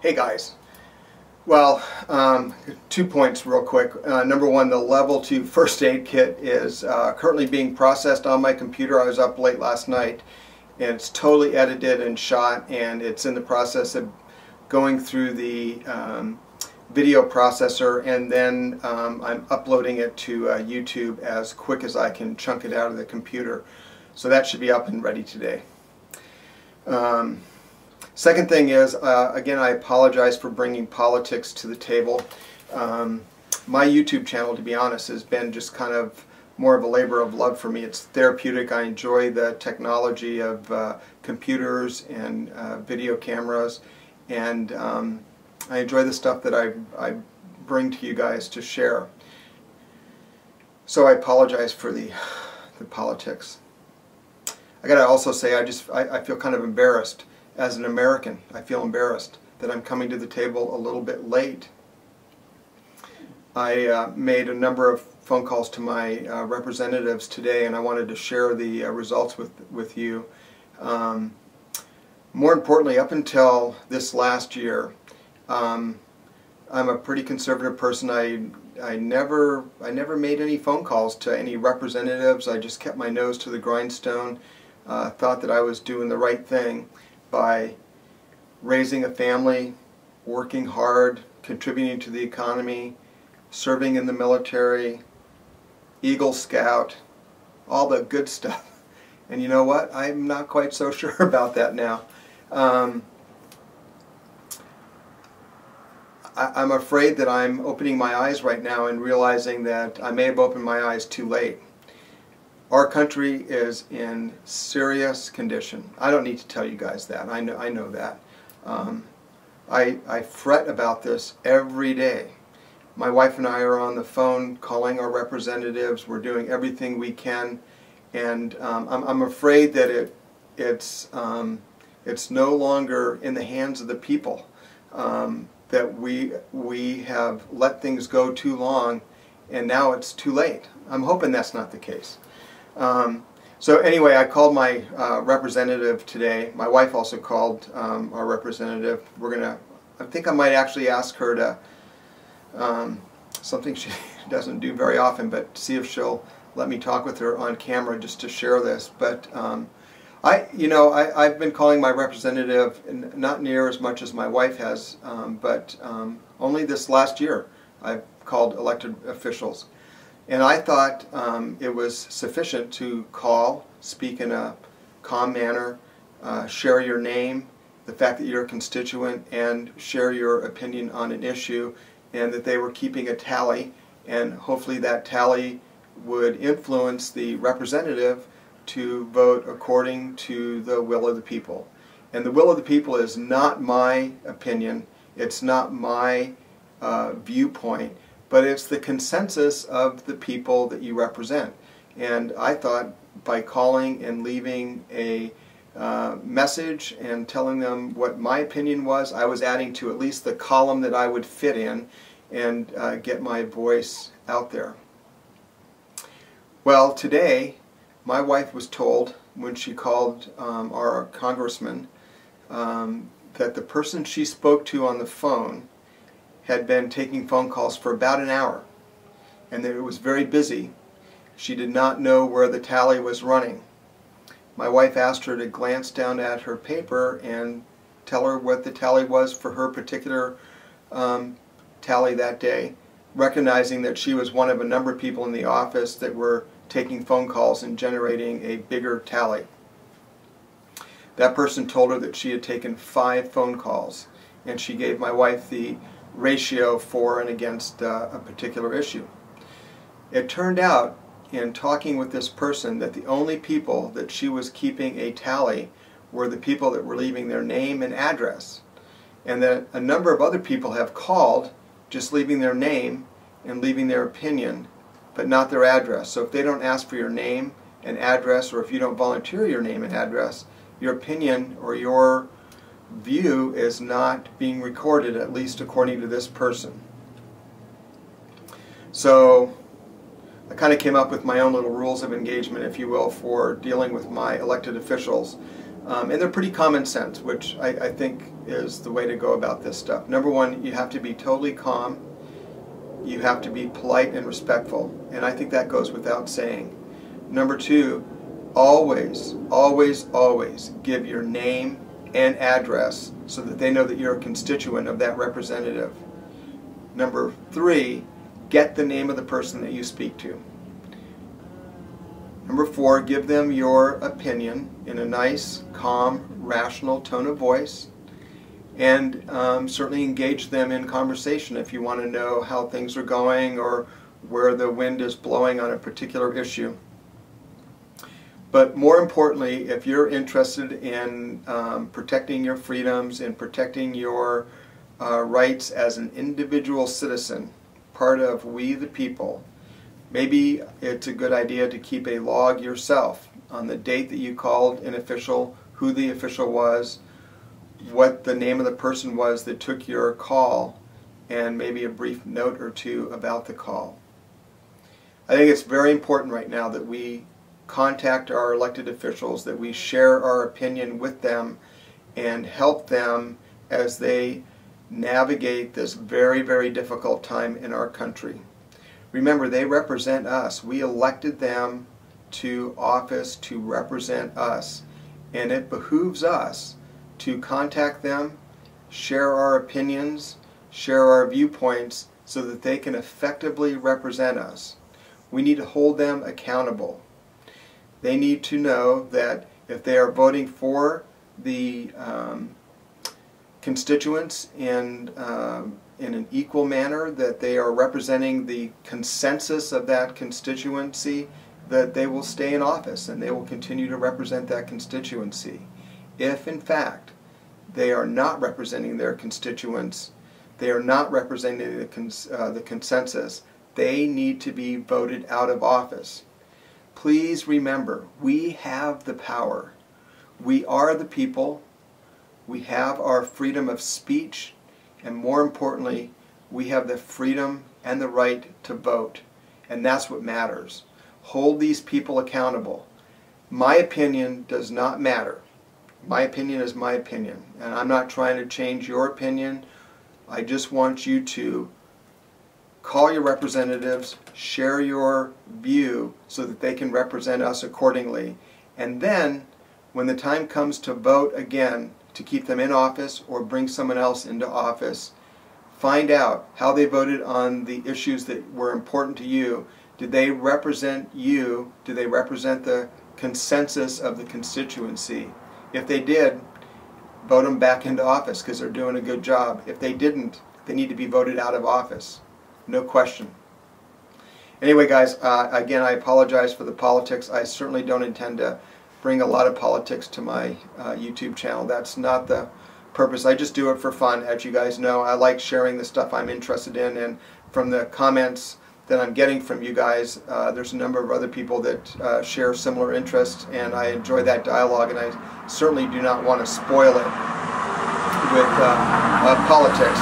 Hey guys. Well, 2 points real quick. Number one, the level 2 first aid kit is currently being processed on my computer. I was up late last night and it's totally edited and shot, and it's in the process of going through the video processor, and then I'm uploading it to YouTube as quick as I can chunk it out of the computer. So that should be up and ready today. Second thing is, again, I apologize for bringing politics to the table. My YouTube channel, to be honest, has been just kind of more of a labor of love for me. It's therapeutic. I enjoy the technology of computers and video cameras, and I enjoy the stuff that I bring to you guys to share. So I apologize for the politics. I gotta also say, I feel kind of embarrassed. As an American, I feel embarrassed that I'm coming to the table a little bit late. I made a number of phone calls to my representatives today, and I wanted to share the results with you. More importantly, up until this last year, I'm a pretty conservative person. I never made any phone calls to any representatives. I just kept my nose to the grindstone. Thought that I was doing the right thing by raising a family, working hard, contributing to the economy, serving in the military, Eagle Scout, all the good stuff. And you know what? I'm not quite so sure about that now. I'm afraid that I'm opening my eyes right now and realizing that I may have opened my eyes too late. Our country is in serious condition. I don't need to tell you guys that. I know that. I fret about this every day. My wife and I are on the phone calling our representatives. We're doing everything we can, and I'm afraid that it's no longer in the hands of the people. That we have let things go too long, and now it's too late. I'm hoping that's not the case. So anyway, I called my representative today. My wife also called our representative. I think I might actually ask her to, something she doesn't do very often, but see if she'll let me talk with her on camera just to share this. But I've been calling my representative not near as much as my wife has, but only this last year I've called elected officials. And I thought it was sufficient to call, speak in a calm manner, share your name, the fact that you're a constituent, and share your opinion on an issue, and that they were keeping a tally, and hopefully that tally would influence the representative to vote according to the will of the people. And the will of the people is not my opinion, it's not my viewpoint, but it's the consensus of the people that you represent. And I thought by calling and leaving a message and telling them what my opinion was, I was adding to at least the column that I would fit in and get my voice out there. Well, today my wife was told when she called our congressman that the person she spoke to on the phone had been taking phone calls for about an hour, and that it was very busy. She did not know where the tally was running. My wife asked her to glance down at her paper and tell her what the tally was for her particular tally that day, recognizing that she was one of a number of people in the office that were taking phone calls and generating a bigger tally. That person told her that she had taken 5 phone calls, and she gave my wife the ratio for and against a particular issue. It turned out, in talking with this person, that the only people that she was keeping a tally were the people that were leaving their name and address, and that a number of other people have called just leaving their name and leaving their opinion, but not their address. So if they don't ask for your name and address, or if you don't volunteer your name and address, your opinion or your view is not being recorded, at least according to this person. So I kind of came up with my own little rules of engagement, if you will, for dealing with my elected officials. And they're pretty common sense, which I think is the way to go about this stuff. Number one, you have to be totally calm. You have to be polite and respectful, and I think that goes without saying. Number two, always, always, always give your name and address so that they know that you're a constituent of that representative. Number three, get the name of the person that you speak to. Number four, give them your opinion in a nice, calm, rational tone of voice, and certainly engage them in conversation if you want to know how things are going or where the wind is blowing on a particular issue. But more importantly, if you're interested in protecting your freedoms and protecting your rights as an individual citizen, part of we the people, maybe it's a good idea to keep a log yourself on the date that you called an official, who the official was, what the name of the person was that took your call, and maybe a brief note or two about the call. I think it's very important right now that we contact our elected officials, that we share our opinion with them and help them as they navigate this very, very difficult time in our country. Remember, they represent us. We elected them to office to represent us, and it behooves us to contact them, share our opinions, share our viewpoints so that they can effectively represent us. We need to hold them accountable. They need to know that if they are voting for the constituents in an equal manner, that they are representing the consensus of that constituency, that they will stay in office and they will continue to represent that constituency. If in fact they are not representing their constituents, they are not representing the consensus, they need to be voted out of office. Please remember, we have the power. We are the people. We have our freedom of speech, and more importantly, we have the freedom and the right to vote, and that's what matters. Hold these people accountable. My opinion does not matter. My opinion is my opinion, and I'm not trying to change your opinion. I just want you to call your representatives, share your view so that they can represent us accordingly, and then when the time comes to vote again to keep them in office or bring someone else into office, find out how they voted on the issues that were important to you. Did they represent you? Did they represent the consensus of the constituency? If they did, vote them back into office because they're doing a good job. If they didn't, they need to be voted out of office. No question. Anyway, guys, again, I apologize for the politics. I certainly don't intend to bring a lot of politics to my YouTube channel. That's not the purpose. I just do it for fun. As you guys know, I like sharing the stuff I'm interested in, and from the comments that I'm getting from you guys, there's a number of other people that share similar interests, and I enjoy that dialogue, and I certainly do not want to spoil it with politics.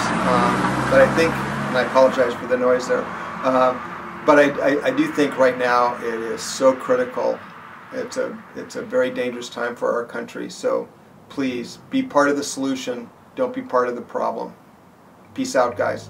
But I think, and I apologize for the noise there, but I do think right now it is so critical. It's a very dangerous time for our country, so please be part of the solution, don't be part of the problem. Peace out, guys.